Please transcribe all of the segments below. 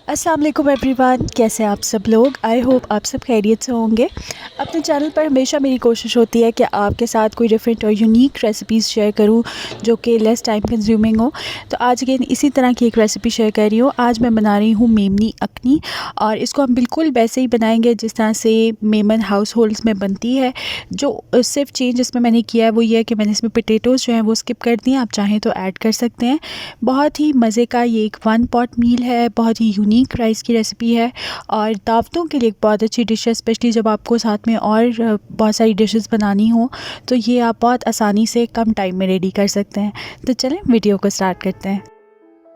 अस्सलाम वालेकुम एवरीवन, कैसे हैं आप सब लोग। आई होप आप सब खैरियत से होंगे। अपने चैनल पर हमेशा मेरी कोशिश होती है कि आपके साथ कोई डिफरेंट और यूनिक रेसिपीज़ शेयर करूं जो कि लेस टाइम कंज्यूमिंग हो। तो आज अगेन इसी तरह की एक रेसिपी शेयर कर रही हूँ। आज मैं बना रही हूँ मेमनी अखनी, और इसको हम बिल्कुल वैसे ही बनाएंगे जिस तरह से मेमन हाउस होल्ड्स में बनती है। जो सिर्फ चेंज इसमें मैंने किया है वो ये है कि मैंने इसमें पोटैटोज़ जो हैं वो स्किप कर दिए। आप चाहें तो ऐड कर सकते हैं। बहुत ही मज़े का ये एक वन पॉट मील है, बहुत ही यूनिक राइस की रेसिपी है और दावतों के लिए एक बहुत अच्छी डिश है, स्पेशली जब आपको साथ में और बहुत सारी डिशेस बनानी हो तो ये आप बहुत आसानी से कम टाइम में रेडी कर सकते हैं। तो चलें वीडियो को स्टार्ट करते हैं।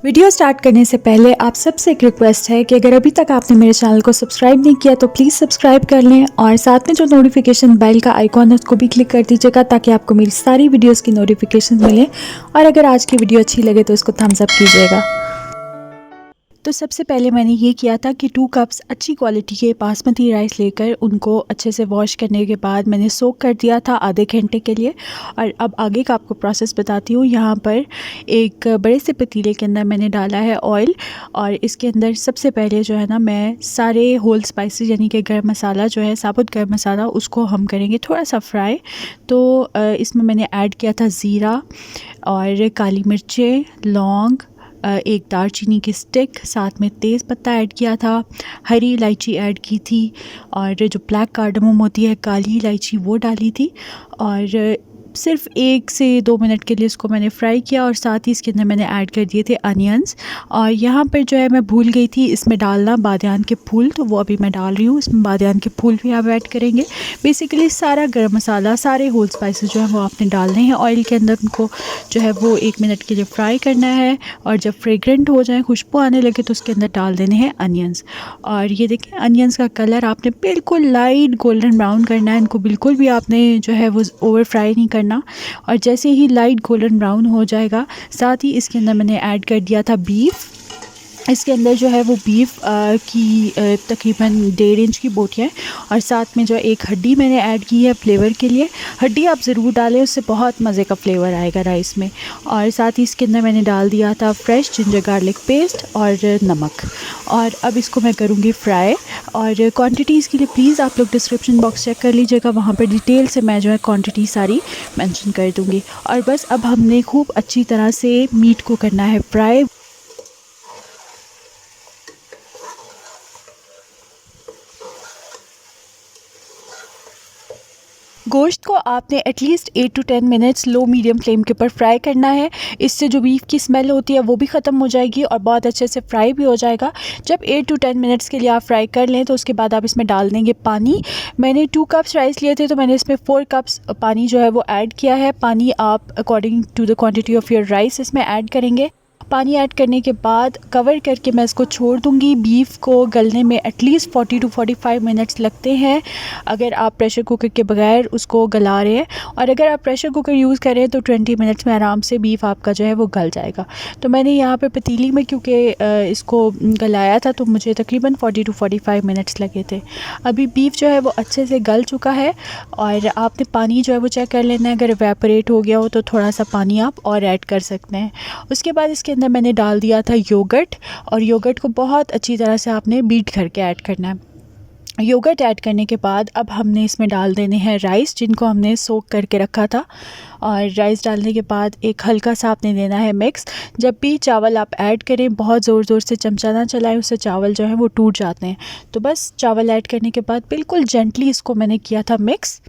वीडियो स्टार्ट करने से पहले आप सबसे एक रिक्वेस्ट है कि अगर अभी तक आपने मेरे चैनल को सब्सक्राइब नहीं किया तो प्लीज़ सब्सक्राइब कर लें और साथ में जो नोटिफिकेशन बेल का आइकॉन है उसको भी क्लिक कर दीजिएगा ताकि आपको मेरी सारी वीडियोस की नोटिफिकेशन मिले। और अगर आज की वीडियो अच्छी लगे तो इसको थम्स अप कीजिएगा। तो सबसे पहले मैंने ये किया था कि 2 कप्स अच्छी क्वालिटी के बासमती राइस लेकर उनको अच्छे से वॉश करने के बाद मैंने सोक कर दिया था आधे घंटे के लिए। और अब आगे का आपको प्रोसेस बताती हूँ। यहाँ पर एक बड़े से पतीले के अंदर मैंने डाला है ऑयल, और इसके अंदर सबसे पहले जो है ना मैं सारे होल स्पाइसेस यानी कि गर्म मसाला जो है, साबुत गर्म मसाला, उसको हम करेंगे थोड़ा सा फ्राई। तो इसमें मैंने ऐड किया था ज़ीरा और काली मिर्चें, लौंग, एक दालचीनी की स्टिक, साथ में तेज़ पत्ता ऐड किया था, हरी इलायची ऐड की थी, और जो ब्लैक कार्डमम होती है काली इलायची वो डाली थी। और सिर्फ 1 से 2 मिनट के लिए इसको मैंने फ्राई किया, और साथ ही इसके अंदर मैंने ऐड कर दिए थे अनियंस। और यहाँ पर जो है मैं भूल गई थी इसमें डालना बादियान के फूल, तो वो अभी मैं डाल रही हूँ। इसमें बादियान के फूल भी आप ऐड करेंगे। बेसिकली सारा गर्म मसाला, सारे होल स्पाइसेस जो है वो आपने डालने हैं ऑयल के अंदर। उनको जो है वो 1 मिनट के लिए फ्राई करना है, और जब फ्रेग्रेंट हो जाए, खुशबू आने लगे, तो उसके अंदर डाल देने हैं अनियंस। और ये देखें अनियंस का कलर आपने बिल्कुल लाइट गोल्डन ब्राउन करना है। इनको बिल्कुल भी आपने जो है वो ओवर फ्राई नहीं करना। और जैसे ही लाइट गोल्डन ब्राउन हो जाएगा, साथ ही इसके अंदर मैंने ऐड कर दिया था बीफ। इसके अंदर जो है वो बीफ की तकरीबन 1.5 इंच की बोटियाँ, और साथ में जो एक हड्डी मैंने ऐड की है फ्लेवर के लिए। हड्डी आप ज़रूर डालें, उससे बहुत मज़े का फ्लेवर आएगा राइस में। और साथ ही इसके अंदर मैंने डाल दिया था फ्रेश जिंजर गार्लिक पेस्ट और नमक। और अब इसको मैं करूँगी फ्राई। और क्वांटिटीज़ के लिए प्लीज़ आप लोग डिस्क्रिप्शन बॉक्स चेक कर लीजिएगा, वहाँ पर डिटेल से मैं जो है क्वांटिटी सारी मेंशन कर दूँगी। और बस अब हमने खूब अच्छी तरह से मीट को करना है फ्राई। गोश्त को आपने at least 8 to 10 minutes low medium flame के ऊपर फ्राई करना है। इससे जो बीफ की स्मेल होती है वो भी ख़त्म हो जाएगी और बहुत अच्छे से फ्राई भी हो जाएगा। जब 8 to 10 मिनट्स के लिए आप फ्राई कर लें तो उसके बाद आप इसमें डाल देंगे पानी। मैंने 2 कप्स राइस लिए थे तो मैंने इसमें 4 कप्स पानी जो है वो ऐड किया है। पानी आप according to the quantity of your rice इसमें ऐड करेंगे। पानी ऐड करने के बाद कवर करके मैं इसको छोड़ दूंगी। बीफ को गलने में एटलीस्ट 40 to 45 मिनट्स लगते हैं अगर आप प्रेशर कुकर के बगैर उसको गला रहे हैं, और अगर आप प्रेशर कुकर यूज़ करें तो 20 मिनट्स में आराम से बीफ आपका जो है वो गल जाएगा। तो मैंने यहाँ पे पतीली में क्योंकि इसको गलाया था तो मुझे तकरीबन 40 to 45 मिनट्स लगे थे। अभी बीफ जो है वो अच्छे से गल चुका है, और आपने पानी जो है वो चेक कर लेना है। अगर एवेपोरेट हो गया हो तो थोड़ा सा पानी आप और ऐड कर सकते हैं। उसके बाद इसके अंदर मैंने डाल दिया था योगर्ट, और योगर्ट को बहुत अच्छी तरह से आपने बीट करके ऐड करना है। योगर्ट ऐड करने के बाद अब हमने इसमें डाल देने हैं राइस जिनको हमने सोक करके रखा था। और राइस डालने के बाद एक हल्का सा आपने देना है मिक्स। जब भी चावल आप ऐड करें बहुत ज़ोर ज़ोर से चमचा ना चलाएं, उससे चावल जो है वो टूट जाते हैं। तो बस चावल ऐड करने के बाद बिल्कुल जेंटली इसको मैंने किया था मिक्स।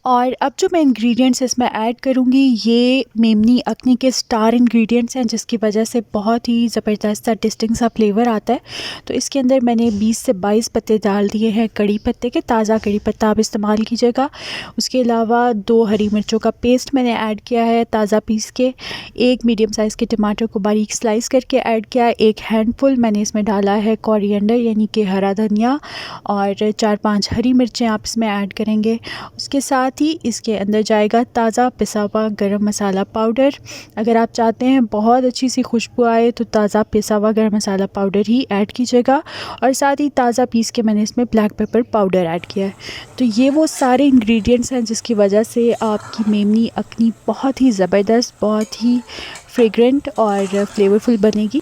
और अब जो मैं इंग्रेडिएंट्स इसमें ऐड करूँगी ये मेमनी अखनी के स्टार इंग्रेडिएंट्स हैं, जिसकी वजह से बहुत ही ज़बरदस्त सा डिस्टिंक्ट सा फ्लेवर आता है। तो इसके अंदर मैंने 20 से 22 पत्ते डाल दिए हैं कड़ी पत्ते के। ताज़ा कड़ी पत्ता आप इस्तेमाल कीजिएगा। उसके अलावा 2 हरी मिर्चों का पेस्ट मैंने ऐड किया है ताज़ा पीस के। 1 मीडियम साइज़ के टमाटर को बारीक स्लाइस करके ऐड किया है। 1 हैंडफुल मैंने इसमें डाला है कोरिएंडर यानी कि हरा धनिया, और 4-5 हरी मिर्चें आप इसमें ऐड करेंगे। उसके साथ साथ ही इसके अंदर जाएगा ताज़ा पिसा हुआ गरम मसाला पाउडर। अगर आप चाहते हैं बहुत अच्छी सी खुशबू आए तो ताज़ा पिसा हुआ गरम मसाला पाउडर ही ऐड कीजिएगा, और साथ ही ताज़ा पीस के मैंने इसमें ब्लैक पेपर पाउडर ऐड किया है। तो ये वो सारे इंग्रेडिएंट्स हैं जिसकी वजह से आपकी मेमनी अखनी बहुत ही ज़बरदस्त, बहुत ही फ्रेग्रेंट और फ्लेवरफुल बनेगी।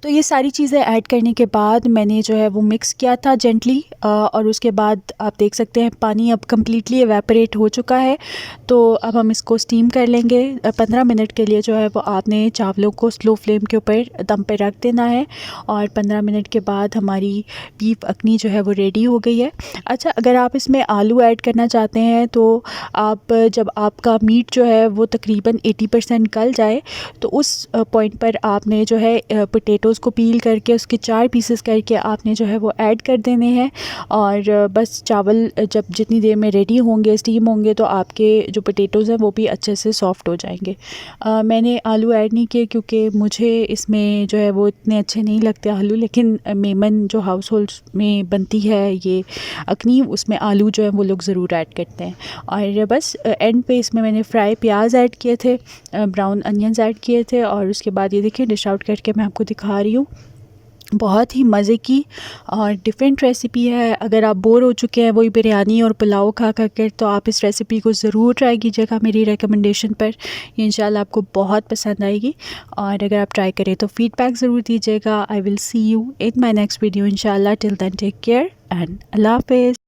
तो ये सारी चीज़ें ऐड करने के बाद मैंने जो है वो मिक्स किया था जेंटली, और उसके बाद आप देख सकते हैं पानी अब कम्प्लीटली एवेपोरेट हो चुका है। तो अब हम इसको स्टीम कर लेंगे। 15 मिनट के लिए जो है वो आपने चावलों को स्लो फ्लेम के ऊपर दम पे रख देना है, और 15 मिनट के बाद हमारी बीफ अखनी जो है वो रेडी हो गई है। अच्छा, अगर आप इसमें आलू ऐड करना चाहते हैं तो आप जब आपका मीट जो है वो तकरीबन 80% गल जाए तो उस पॉइंट पर आपने जो है पोटैटोज़ को पील करके उसके 4 पीसेस करके आपने जो है वो ऐड कर देने हैं, और बस चावल जब जितनी देर में रेडी होंगे, स्टीम होंगे, तो आपके जो पोटैटोज़ हैं वो भी अच्छे से सॉफ़्ट हो जाएंगे। मैंने आलू ऐड नहीं किए क्योंकि मुझे इसमें जो है वो इतने अच्छे नहीं लगते आलू, लेकिन मेमन जो हाउस होल्ड में बनती है ये अखनी, उसमें आलू जो है वो लोग ज़रूर ऐड करते हैं। और बस एंड पे इसमें मैंने फ्राई प्याज ऐड किए थे, ब्राउन अनियंस ऐड किए थे, और उसके बाद ये देखिए डिश आउट करके मैं आपको दिखा रही हूँ। बहुत ही मज़े की और डिफरेंट रेसिपी है। अगर आप बोर हो चुके हैं वही बिरयानी और पुलाव खा कर तो आप इस रेसिपी को ज़रूर ट्राई कीजिएगा मेरी रिकमेंडेशन पर। ये इंशाल्लाह आपको बहुत पसंद आएगी, और अगर आप ट्राई करें तो फीडबैक ज़रूर दीजिएगा। I will see you in my next video इंशाल्लाह। Till then take care and अल्लाह हाफ़िज़।